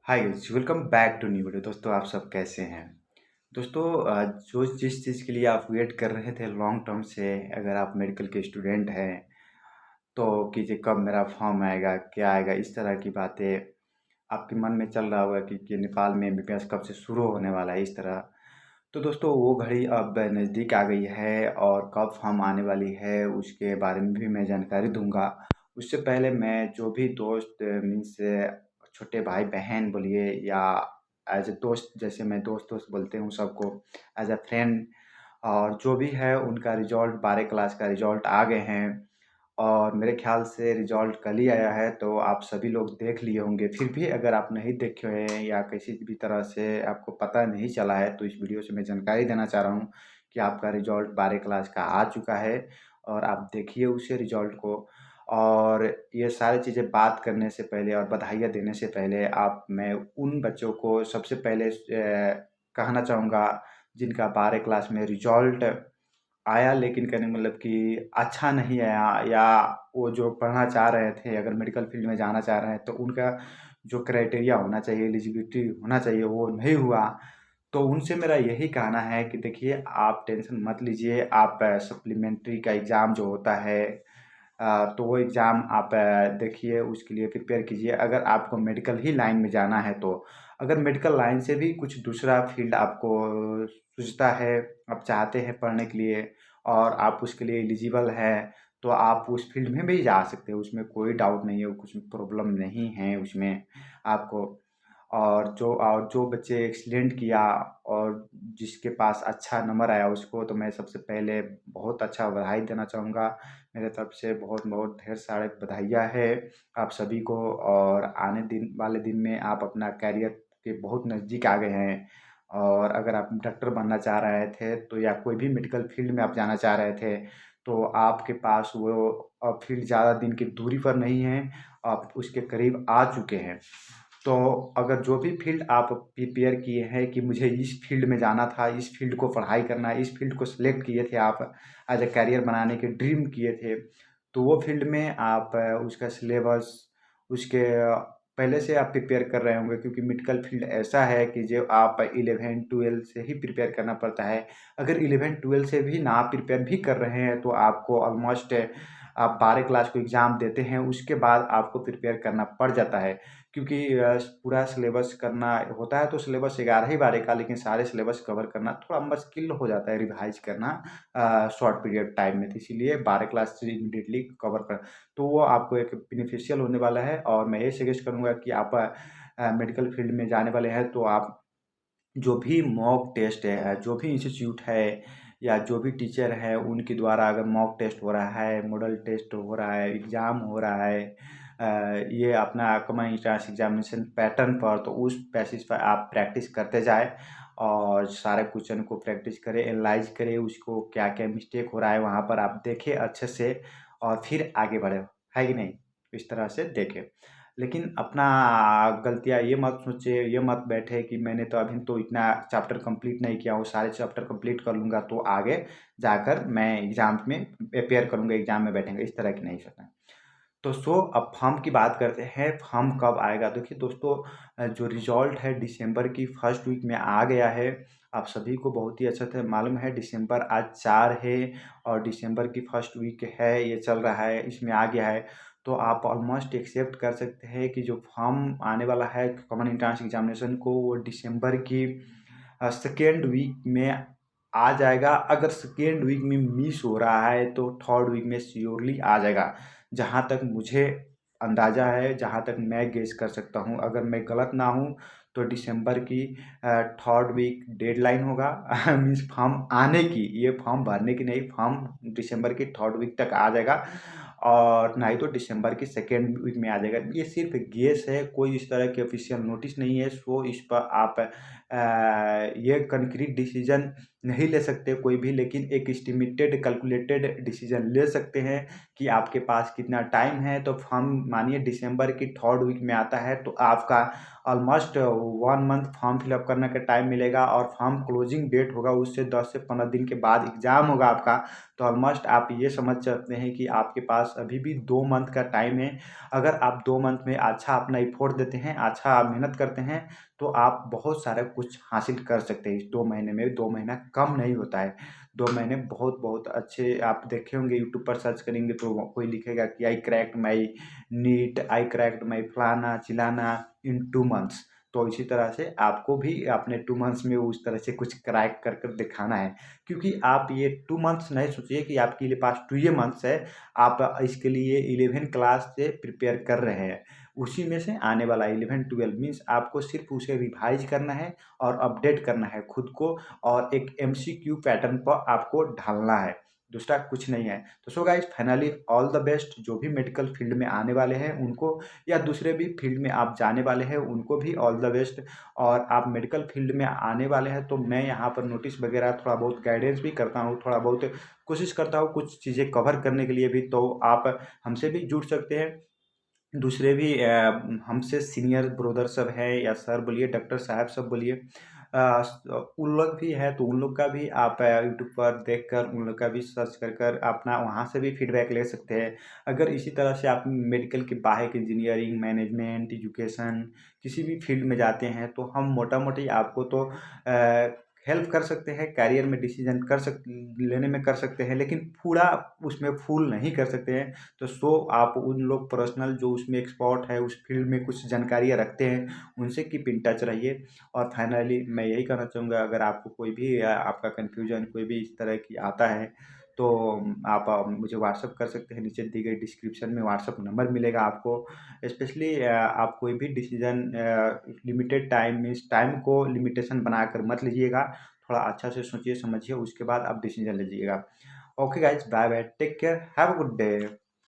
Hi guys, welcome back to new video. दोस्तों, आप सब कैसे हैं? दोस्तों, जो जिस चीज़ के लिए आप वेट कर रहे थे लॉन्ग टर्म से, अगर आप मेडिकल के स्टूडेंट हैं तो कि कब मेरा फॉर्म आएगा, क्या आएगा, इस तरह की बातें आपके मन में चल रहा होगा कि नेपाल में एमबीबीएस कब से शुरू होने वाला है, इस तरह। तो दोस्तों, वो घड़ी अब नज़दीक आ गई है और कब फॉर्म आने वाली है उसके बारे में भी मैं जानकारी दूंगा। उससे पहले मैं जो भी दोस्त मीन्स छोटे भाई बहन बोलिए या एज ए दोस्त, जैसे मैं दोस्त दोस्त बोलते हूँ सबको, एज अ फ्रेंड, और जो भी है उनका रिजल्ट 12 क्लास का रिजल्ट आ गए हैं और मेरे ख्याल से रिजल्ट कल ही आया है, तो आप सभी लोग देख लिए होंगे। फिर भी अगर आप नहीं देखे हैं या किसी भी तरह से आपको पता नहीं चला है तो इस वीडियो से मैं जानकारी देना चाह रहा हूँ कि आपका रिजल्ट 12 क्लास का आ चुका है और आप देखिए उसे रिजल्ट को। और ये सारी चीज़ें बात करने से पहले और बधाइयाँ देने से पहले आप मैं उन बच्चों को सबसे पहले कहना चाहूँगा जिनका 12 क्लास में रिजल्ट आया, लेकिन कहने का मतलब कि अच्छा नहीं आया, या वो जो पढ़ना चाह रहे थे, अगर मेडिकल फील्ड में जाना चाह रहे हैं तो उनका जो क्राइटेरिया होना चाहिए, एलिजिबिलिटी होना चाहिए, वो नहीं हुआ। तो उनसे मेरा यही कहना है कि देखिए, आप टेंशन मत लीजिए। आप सप्लीमेंट्री का एग्ज़ाम जो होता है, तो वो एग्ज़ाम आप देखिए, उसके लिए प्रिपेयर कीजिए। अगर आपको मेडिकल ही लाइन में जाना है तो अगर मेडिकल लाइन से भी कुछ दूसरा फील्ड आपको सूझता है, आप चाहते हैं पढ़ने के लिए और आप उसके लिए एलिजिबल हैं, तो आप उस फील्ड में भी जा सकते हैं। उसमें कोई डाउट नहीं है, कुछ प्रॉब्लम नहीं है उसमें आपको। और जो बच्चे एक्सीलेंट किया और जिसके पास अच्छा नंबर आया उसको तो मैं सबसे पहले बहुत अच्छा बधाई देना चाहूँगा। मेरे तरफ से बहुत बहुत ढेर सारे बधाइयाँ है आप सभी को। और आने दिन वाले दिन में आप अपना करियर के बहुत नज़दीक आ गए हैं। और अगर आप डॉक्टर बनना चाह रहे थे तो या कोई भी मेडिकल फील्ड में आप जाना चाह रहे थे तो आपके पास वो फील्ड ज़्यादा दिन की दूरी पर नहीं है, आप उसके करीब आ चुके हैं। तो अगर जो भी फील्ड आप प्रिपेयर किए हैं कि मुझे इस फील्ड में जाना था, इस फील्ड को पढ़ाई करना है, इस फील्ड को सिलेक्ट किए थे आप, एज अ करियर बनाने के ड्रीम किए थे, तो वो फील्ड में आप उसका सिलेबस उसके पहले से आप प्रिपेयर कर रहे होंगे, क्योंकि मेडिकल फील्ड ऐसा है कि जो आप 11-12 से ही प्रिपेयर करना पड़ता है। अगर 11-12 से भी ना प्रिपेयर भी कर रहे हैं तो आपको ऑलमोस्ट आप 12 क्लास को एग्ज़ाम देते हैं उसके बाद आपको प्रिपेयर करना पड़ जाता है, क्योंकि पूरा सिलेबस करना होता है तो सिलेबस 11 ही 12 का, लेकिन सारे सिलेबस कवर करना थोड़ा मुश्किल हो जाता है, रिवाइज़ करना शॉर्ट पीरियड टाइम में। तो इसीलिए 12 क्लास से इमीडिएटली कवर कर, तो वो आपको एक बेनिफिशियल होने वाला है। और मैं ये सजेस्ट करूँगा कि आप मेडिकल फील्ड में जाने वाले हैं तो आप जो भी मॉक टेस्ट है, जो भी इंस्टीट्यूट है या जो भी टीचर है उनके द्वारा अगर मॉक टेस्ट हो रहा है, मॉडल टेस्ट हो रहा है, एग्ज़ाम हो रहा है, ये अपना कॉमन एंट्रेंस एग्जामिनेशन पैटर्न पर, तो उस बेसिस पर आप प्रैक्टिस करते जाएँ और सारे क्वेश्चन को प्रैक्टिस करें, एनालाइज़ करें, उसको क्या-क्या मिस्टेक हो रहा है वहाँ पर आप देखें अच्छे से और फिर आगे बढ़ें, है कि नहीं? इस तरह से देखें। लेकिन अपना गलतियाँ ये मत सोचिए, ये मत बैठे कि मैंने तो अभी तो इतना चैप्टर कंप्लीट नहीं किया हूँ, सारे चैप्टर कंप्लीट कर लूँगा तो आगे जाकर मैं एग्ज़ाम में अपियर करूँगा, एग्ज़ाम में बैठेंगे, इस तरह की नहीं सोचना। तो अब फॉर्म की बात करते हैं, फॉर्म कब आएगा? देखिए दोस्तों, जो रिज़ल्ट है दिसंबर की फर्स्ट वीक में आ गया है। आप सभी को बहुत ही अच्छे से मालूम है, दिसंबर आज 4 है और दिसंबर की फर्स्ट वीक है, ये चल रहा है, इसमें आ गया है। तो आप ऑलमोस्ट एक्सेप्ट कर सकते हैं कि जो फॉर्म आने वाला है कॉमन एंट्रेंस एग्जामिनेशन को, वो दिसंबर की सेकेंड वीक में आ जाएगा। अगर सेकेंड वीक में मिस हो रहा है तो थर्ड वीक में श्योरली आ जाएगा। जहाँ तक मुझे अंदाज़ा है, जहाँ तक मैं गेस कर सकता हूँ, अगर मैं गलत ना हूँ तो दिसंबर की थर्ड वीक डेडलाइन होगा मीन्स फॉर्म आने की, ये फॉर्म भरने की नहीं, फॉर्म दिसंबर की थर्ड वीक तक आ जाएगा और नहीं तो दिसंबर की सेकेंड वीक में आ जाएगा। ये सिर्फ गेस है, कोई इस तरह की ऑफिशियल नोटिस नहीं है। सो इस पर आप ये कंक्रीट डिसीजन नहीं ले सकते कोई भी, लेकिन एक एस्टिमेटेड कैलकुलेटेड डिसीजन ले सकते हैं कि आपके पास कितना टाइम है। तो फॉर्म मानिए दिसंबर की 3rd वीक में आता है, तो आपका ऑलमोस्ट 1 मंथ फॉर्म फिलअप करने का टाइम मिलेगा, और फॉर्म क्लोजिंग डेट होगा उससे 10 से 15 दिन के बाद एग्ज़ाम होगा आपका। तो ऑलमोस्ट आप ये समझ सकते हैं कि आपके पास अभी भी 2 मंथ का टाइम है। अगर आप 2 मंथ में अच्छा अपना एफर्ट देते हैं, अच्छा आप मेहनत करते हैं, तो आप बहुत सारा कुछ हासिल कर सकते हैं इस 2 महीने में। 2 महीना कम नहीं होता है, 2 महीने बहुत बहुत अच्छे। आप देखे होंगे यूट्यूब पर सर्च करेंगे तो कोई लिखेगा कि I cracked my NEET, I cracked my फलाना-चिलाना इन 2 मंथ्स। तो इसी तरह से आपको भी अपने 2 मंथ्स में उस तरह से कुछ क्रैक कर कर दिखाना है। क्योंकि आप ये 2 मंथ्स नहीं सोचिए कि आपके लिए पास 2 ये मंथ्स है, आप इसके लिए 11 क्लास से प्रिपेयर कर रहे हैं। उसी में से आने वाला 11-12 मीन्स आपको सिर्फ़ उसे रिवाइज़ करना है और अपडेट करना है खुद को, और एक एमसीक्यू पैटर्न पर आपको ढालना है, दूसरा कुछ नहीं है। तो so guys, finally all the best जो भी मेडिकल फील्ड में आने वाले हैं उनको, या दूसरे भी फील्ड में आप जाने वाले हैं उनको भी ऑल द बेस्ट। और आप मेडिकल फील्ड में आने वाले हैं तो मैं यहाँ पर नोटिस वगैरह थोड़ा बहुत गाइडेंस भी करता हूँ, थोड़ा बहुत कोशिश करता हूँ कुछ चीज़ें कवर करने के लिए भी। तो आप हमसे भी जुड़ सकते हैं। दूसरे भी हमसे सीनियर ब्रदर सब हैं, या सर बोलिए, डॉक्टर साहब सब बोलिए, उन लोग भी हैं, तो उन लोग का भी आप यूट्यूब पर देखकर उन लोग का भी सर्च कर कर अपना वहाँ से भी फीडबैक ले सकते हैं। अगर इसी तरह से आप मेडिकल के बाहर के इंजीनियरिंग, मैनेजमेंट, एजुकेशन किसी भी फील्ड में जाते हैं, तो हम मोटा-मोटी आपको तो हेल्प कर सकते हैं, करियर में डिसीजन लेने में कर सकते हैं, लेकिन पूरा उसमें फुल नहीं कर सकते हैं। तो आप उन लोग पर्सनल जो उसमें एक्सपर्ट है, उस फील्ड में कुछ जानकारियाँ रखते हैं, उनसे कीप इन टच रहिए। और फाइनली मैं यही कहना चाहूँगा, अगर आपको कोई भी आपका कन्फ्यूजन कोई भी इस तरह की आता है, तो आप मुझे व्हाट्सएप कर सकते हैं। नीचे दी गई डिस्क्रिप्शन में व्हाट्सएप नंबर मिलेगा आपको। स्पेशली आप कोई भी decision limited time means time को लिमिटेशन बनाकर मत लीजिएगा। थोड़ा अच्छा से सोचिए समझिए, उसके बाद आप डिसीजन लीजिएगा। Okay guys, bye bye, take care, have a good day.